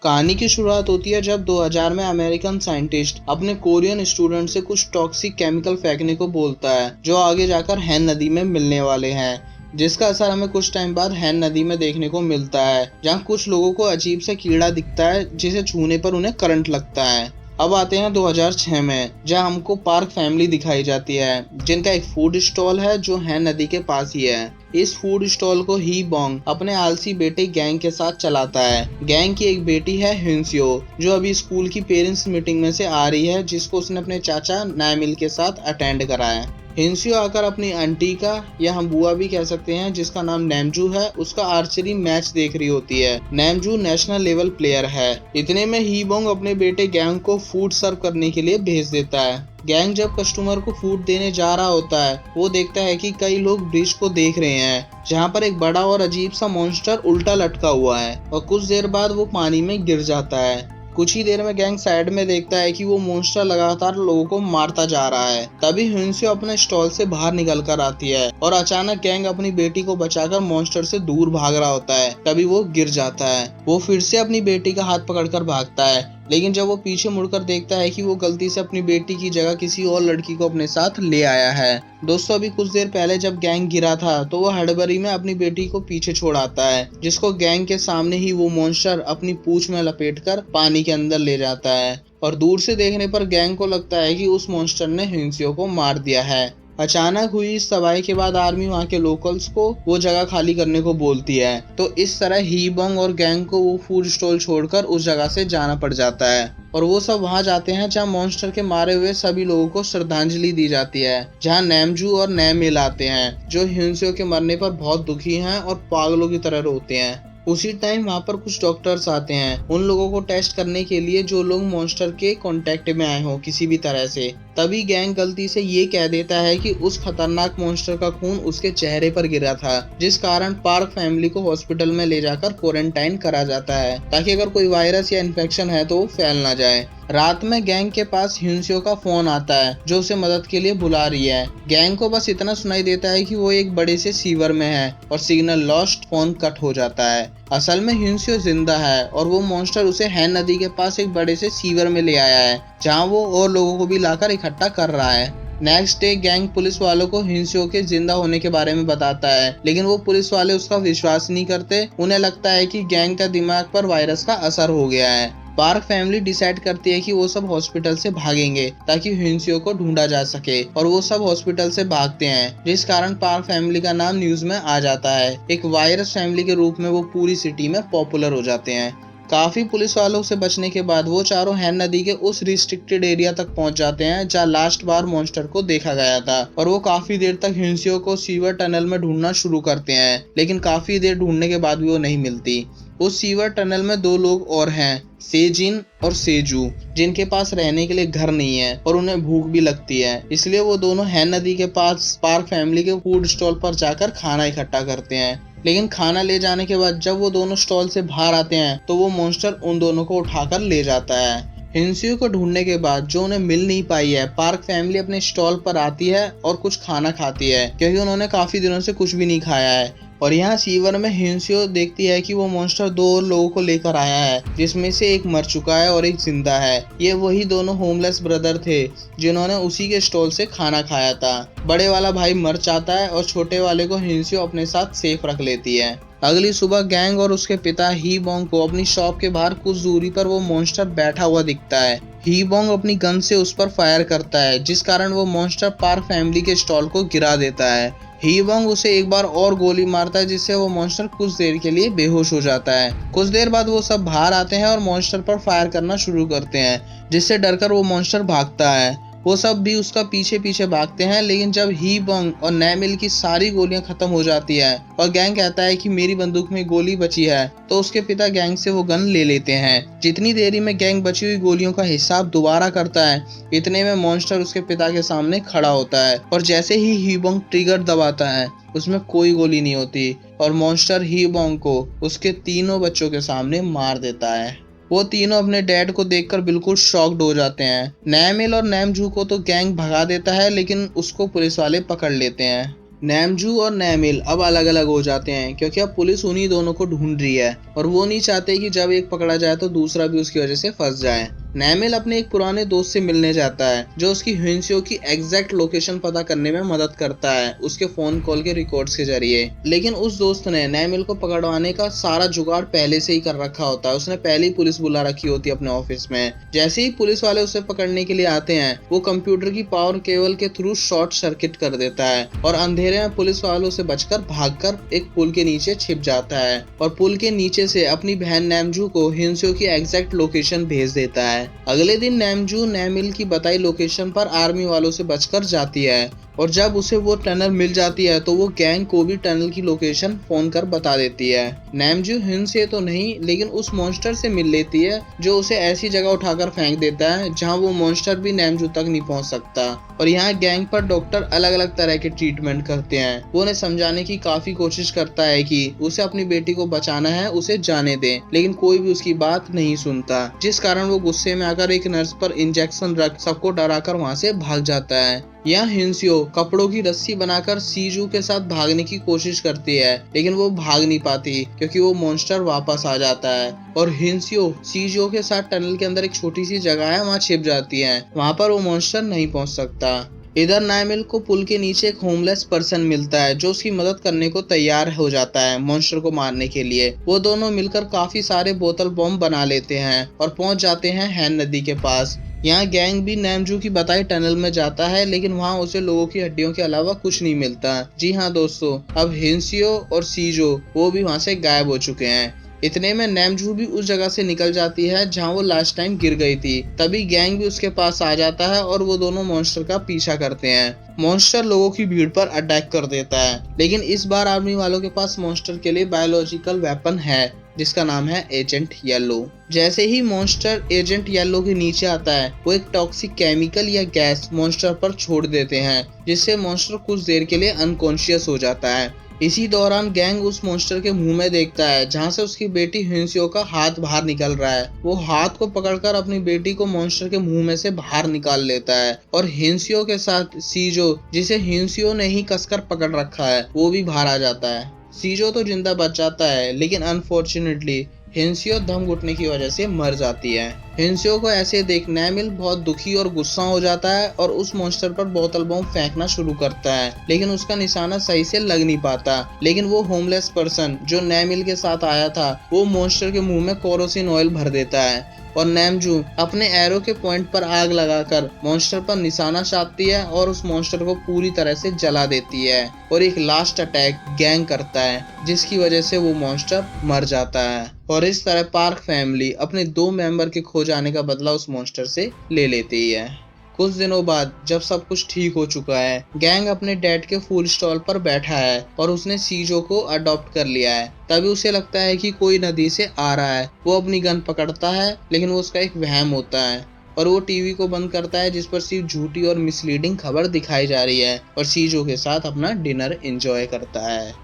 कहानी की शुरुआत होती है जब 2000 में अमेरिकन साइंटिस्ट अपने कोरियन स्टूडेंट से कुछ टॉक्सिक केमिकल फेंकने को बोलता है जो आगे जाकर हैन नदी में मिलने वाले हैं, जिसका असर हमें कुछ टाइम बाद हैन नदी में देखने को मिलता है, जहां कुछ लोगों को अजीब सा कीड़ा दिखता है जिसे छूने पर उन्हें करंट लगता है। अब आते हैं 2006 में, जहां हमको पार्क फैमिली दिखाई जाती है जिनका एक फूड स्टॉल है जो हैन नदी के पास ही है। इस फूड स्टॉल को ही बोंग अपने आलसी बेटे गैंग के साथ चलाता है। गैंग की एक बेटी है हिंसियो जो अभी स्कूल की पेरेंट्स मीटिंग में से आ रही है, जिसको उसने अपने चाचा नामिल के साथ अटेंड करा है। हिंसियो आकर अपनी आंटी का, या हम बुआ भी कह सकते हैं, जिसका नाम नैमजू है, उसका आर्चरी मैच देख रही होती है। नैमजू नेशनल लेवल प्लेयर है। इतने में ही बोंग अपने बेटे गैंग को फूड सर्व करने के लिए भेज देता है। गैंग जब कस्टमर को फूड देने जा रहा होता है, वो देखता है कि कई लोग ब्रिज को देख रहे हैं जहाँ पर एक बड़ा और अजीब सा मॉन्स्टर उल्टा लटका हुआ है, और कुछ देर बाद वो पानी में गिर जाता है। कुछ ही देर में गैंग साइड में देखता है कि वो मॉन्स्टर लगातार लोगों को मारता जा रहा है। तभी हिंसियो अपने स्टॉल से बाहर निकल कर आती है और अचानक गैंग अपनी बेटी को बचाकर मॉन्स्टर से दूर भाग रहा होता है। तभी वो गिर जाता है। वो फिर से अपनी बेटी का हाथ पकड़कर भागता है, लेकिन जब वो पीछे मुड़कर देखता है कि वो गलती से अपनी बेटी की जगह किसी और लड़की को अपने साथ ले आया है। दोस्तों, अभी कुछ देर पहले जब गैंग गिरा था तो वो हड़बड़ी में अपनी बेटी को पीछे छोड़ आता है, जिसको गैंग के सामने ही वो मॉन्स्टर अपनी पूंछ में लपेटकर पानी के अंदर ले जाता है। और दूर से देखने पर गैंग को लगता है कि उस मॉन्स्टर ने हिंसियो को मार दिया है। अचानक हुई इस तबाही के बाद आर्मी वहाँ के लोकल्स को वो जगह खाली करने को बोलती है। तो इस तरह ही बोंग और गैंग को वो फूड स्टॉल छोड़कर उस जगह से जाना पड़ जाता है, और वो सब वहाँ जाते हैं जहाँ मॉन्स्टर के मारे हुए सभी लोगों को श्रद्धांजलि दी जाती है, जहाँ नैमजू और नैमिल आते हैं जो हिंसियो के मरने पर बहुत दुखी हैं और पागलों की तरह रोते हैं। उसी टाइम वहाँ पर कुछ डॉक्टर्स आते हैं उन लोगों को टेस्ट करने के लिए जो लोग मॉन्स्टर के कांटेक्ट में आए हों किसी भी तरह से। तभी गैंग गलती से ये कह देता है कि उस खतरनाक मॉन्स्टर का खून उसके चेहरे पर गिरा था, जिस कारण पार्क फैमिली को हॉस्पिटल में ले जाकर क्वारंटाइन करा जाता है ताकि अगर कोई वायरस या इन्फेक्शन है तो वो फैल ना जाए। रात में गैंग के पास हिंसियो का फोन आता है जो उसे मदद के लिए बुला रही है। गैंग को बस इतना सुनाई देता है कि वो एक बड़े से सीवर में है और सिग्नल लॉस्ट, फोन कट हो जाता है। असल में हिंसियो जिंदा है और वो मॉन्स्टर उसे हैन नदी के पास एक बड़े से सीवर में ले आया है, जहाँ वो और लोगों को भी लाकर इकट्ठा कर रहा है। नेक्स्ट डे गैंग पुलिस वालों को हिंसियो के जिंदा होने के बारे में बताता है, लेकिन वो पुलिस वाले उसका विश्वास नहीं करते। उन्हें लगता है कि गैंग का दिमाग पर वायरस का असर हो गया है। पार्क फैमिली डिसाइड करती है कि वो सब हॉस्पिटल से भागेंगे ताकि हिंसियो को ढूंढा जा सके, और वो सब हॉस्पिटल से भागते हैं, जिस कारण पार्क फैमिली का नाम न्यूज में आ जाता है। एक वायरस फैमिली के रूप में वो पूरी सिटी में पॉपुलर हो जाते हैं। काफी पुलिस वालों से बचने के बाद वो चारों हैन नदी के उस रिस्ट्रिक्टेड एरिया तक पहुंच जाते हैं जहां लास्ट बार मॉन्स्टर को देखा गया था, और वो काफी देर तक हिंसियो को सीवर टनल में ढूंढना शुरू करते हैं, लेकिन काफी देर ढूंढने के बाद भी वो नहीं मिलती। उस सीवर टनल में दो लोग और हैं, सेजिन और सेजू, जिनके पास रहने के लिए घर नहीं है और उन्हें भूख भी लगती है। इसलिए वो दोनों हैन नदी के पास पार्क फैमिली के फूड स्टॉल पर जाकर खाना इकट्ठा करते हैं। लेकिन खाना ले जाने के बाद जब वो दोनों स्टॉल से बाहर आते हैं तो वो मॉन्स्टर उन दोनों को उठाकर ले जाता है। हिंसियो को ढूंढने के बाद जो उन्हें मिल नहीं पाई है, पार्क फैमिली अपने स्टॉल पर आती है और कुछ खाना खाती है, क्योंकि उन्होंने काफी दिनों से कुछ भी नहीं खाया है। और यहाँ सीवर में हिंसियो देखती है कि वो मॉन्स्टर दो और लोगों को लेकर आया है, जिसमें से एक मर चुका है और एक जिंदा है। ये वही दोनों होमलेस ब्रदर थे जिन्होंने उसी के स्टॉल से खाना खाया था। बड़े वाला भाई मर जाता है और छोटे वाले को हिंसियो अपने साथ सेफ रख लेती है। अगली सुबह गैंग और उसके पिता ही बोंग को अपनी शॉप के बाहर कुछ दूरी पर वो मॉन्स्टर बैठा हुआ दिखता है। ही बोंग अपनी गन से उस पर फायर करता है, जिस कारण वो मॉन्स्टर पार्क फैमिली के स्टॉल को गिरा देता है। ही बोंग उसे एक बार और गोली मारता है, जिससे वो मॉन्स्टर कुछ देर के लिए बेहोश हो जाता है। कुछ देर बाद वो सब बाहर आते हैं और मॉन्स्टर पर फायर करना शुरू करते हैं, जिससे डरकर वो मॉन्स्टर भागता है। वो सब भी उसका पीछे पीछे भागते हैं, लेकिन जब ही बोंग और नैमिल की सारी गोलियां खत्म हो जाती है और गैंग कहता है कि मेरी बंदूक में गोली बची है, तो उसके पिता गैंग से वो गन ले लेते हैं। जितनी देरी में गैंग बची हुई गोलियों का हिसाब दोबारा करता है, इतने में मॉन्स्टर उसके पिता के सामने खड़ा होता है, और जैसे ही बोंग ट्रिगर दबाता है उसमें कोई गोली नहीं होती, और मॉन्स्टर ही बोंग को उसके तीनों बच्चों के सामने मार देता है। वो तीनों अपने डैड को देखकर बिल्कुल शॉक्ड हो जाते हैं। नैमिल और नैमजू को तो गैंग भगा देता है, लेकिन उसको पुलिस वाले पकड़ लेते हैं। नैमजू और नैमिल अब अलग अलग हो जाते हैं क्योंकि अब पुलिस उन्हीं दोनों को ढूंढ रही है और वो नहीं चाहते कि जब एक पकड़ा जाए तो दूसरा भी उसकी वजह से फंस जाए। नैमिल अपने एक पुराने दोस्त से मिलने जाता है जो उसकी हिंसियो की एग्जैक्ट लोकेशन पता करने में मदद करता है उसके फोन कॉल के रिकॉर्ड्स के जरिए। लेकिन उस दोस्त ने नैमिल को पकड़वाने का सारा जुगाड़ पहले से ही कर रखा होता है, उसने पहले ही पुलिस बुला रखी होती है अपने ऑफिस में। जैसे ही पुलिस वाले उसे पकड़ने के लिए आते हैं वो कंप्यूटर की पावर केबल के थ्रू शॉर्ट सर्किट कर देता है और अंधेरे में पुलिस वालों से बचकर भागकर एक पुल के नीचे छिप जाता है और पुल के नीचे से अपनी बहन नैमजू को हिंसियो की एग्जैक्ट लोकेशन भेज देता है। अगले दिन नैमजू नैमिल की बताई लोकेशन पर आर्मी वालों से बचकर जाती है और जब उसे वो टनल मिल जाती है तो वो गैंग को भी टनल की लोकेशन फोन कर बता देती है। नैमजू हिंस से तो नहीं लेकिन उस मॉन्स्टर से मिल लेती है जो उसे ऐसी जगह उठाकर फेंक देता है जहां वो मॉन्स्टर भी नैमजू तक नहीं पहुंच सकता। और यहाँ गैंग पर डॉक्टर अलग अलग तरह के ट्रीटमेंट करते हैं। वो उन्हें समझाने की काफी कोशिश करता है कि उसे अपनी बेटी को बचाना है, उसे जाने दे, लेकिन कोई भी उसकी बात नहीं सुनता, जिस कारण वो गुस्से में आकर एक नर्स पर इंजेक्शन रख सबको डराकर वहाँ से भाग जाता है। यहाँ हिंसियो कपड़ों की रस्सी बनाकर सीजू के साथ भागने की कोशिश करती है लेकिन वो भाग नहीं पाती क्योंकि वो मॉन्स्टर वापस आ जाता है और हिंसियो सीजू के साथ टनल के अंदर एक छोटी सी जगह है वहाँ छिप जाती है, वहाँ पर वो मॉन्स्टर नहीं पहुँच सकता। इधर नैमिल को पुल के नीचे एक होमलेस पर्सन मिलता है जो उसकी मदद करने को तैयार हो जाता है मॉन्स्टर को मारने के लिए। वो दोनों मिलकर काफी सारे बोतल बम बना लेते हैं और पहुंच जाते हैं हैन नदी के पास। यहाँ गैंग भी नैमजू की बताई टनल में जाता है लेकिन वहाँ उसे लोगों की हड्डियों के अलावा कुछ नहीं मिलता। जी हाँ दोस्तों, अब हिंसियो और सीजो वो भी वहाँ से गायब हो चुके हैं। इतने में नैमजू भी उस जगह से निकल जाती है जहां वो लास्ट टाइम गिर गई थी। तभी गैंग भी उसके पास आ जाता है और वो दोनों मॉन्स्टर का पीछा करते हैं। मॉन्स्टर लोगों की भीड़ पर अटैक कर देता है लेकिन इस बार आर्मी वालों के पास मॉन्स्टर के लिए बायोलॉजिकल वेपन है जिसका नाम है एजेंट येलो। जैसे ही मॉन्स्टर एजेंट येलो के नीचे आता है वो एक टॉक्सिक केमिकल या गैस मॉन्स्टर पर छोड़ देते हैं जिससे मॉन्स्टर कुछ देर के लिए अनकॉन्शियस हो जाता है। इसी दौरान गैंग उस मॉन्स्टर के मुंह में देखता है जहां से उसकी बेटी हिंसियो का हाथ बाहर निकल रहा है। वो हाथ को पकड़कर अपनी बेटी को मॉन्स्टर के मुंह में से बाहर निकाल लेता है और हिंसियो के साथ सीजो, जिसे हिंसियो ने ही कसकर पकड़ रखा है, वो भी बाहर आ जाता है। सीजो तो जिंदा बच जाता है लेकिन अनफॉर्चुनेटली हिंसियो दम घुटने की वजह से मर जाती है। हिंसियो को ऐसे देख नैमिल बहुत दुखी और गुस्सा हो जाता है और उस मॉन्स्टर पर बोतल बम फेंकना शुरू करता है लेकिन उसका निशाना सही से लग नहीं पाता। लेकिन वो होमलेस पर्सन जो नैमिल के साथ आया था वो मॉन्स्टर के मुंह में केरोसिन ऑयल भर देता है और नैमजू अपने एरो के पॉइंट पर आग लगाकर मॉन्स्टर पर निशाना साधती है और उस मॉन्स्टर को पूरी तरह से जला देती है और एक लास्ट अटैक गैंग करता है जिसकी वजह से वो मॉन्स्टर मर जाता है। और इस तरह पार्क फैमिली अपने 2 मेंबर के खो जाने का बदला उस मॉन्स्टर से ले लेती है। कुछ दिनों बाद जब सब कुछ ठीक हो चुका है गैंग अपने डैड के फूड स्टॉल पर बैठा है और उसने सीजो को अडॉप्ट कर लिया है। तभी उसे लगता है कि कोई नदी से आ रहा है। वो अपनी गन पकड़ता है लेकिन वो उसका एक वहम होता है और वो टीवी को बंद करता है जिस पर सिर्फ झूठी और मिसलीडिंग खबर दिखाई जा रही है और सीजो के साथ अपना डिनर एंजॉय करता है।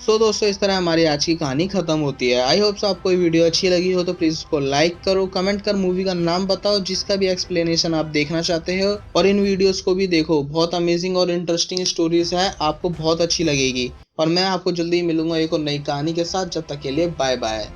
दोस्तों, इस तरह हमारी आज की कहानी खत्म होती है। आई होप सो आपको ये वीडियो अच्छी लगी हो तो प्लीज इसको लाइक करो, कमेंट कर मूवी का नाम बताओ जिसका भी एक्सप्लेनेशन आप देखना चाहते हो और इन वीडियोस को भी देखो, बहुत अमेजिंग और इंटरेस्टिंग स्टोरीज है, आपको बहुत अच्छी लगेगी। और मैं आपको जल्दी मिलूंगा एक और नई कहानी के साथ। जब तक के लिए बाय बाय।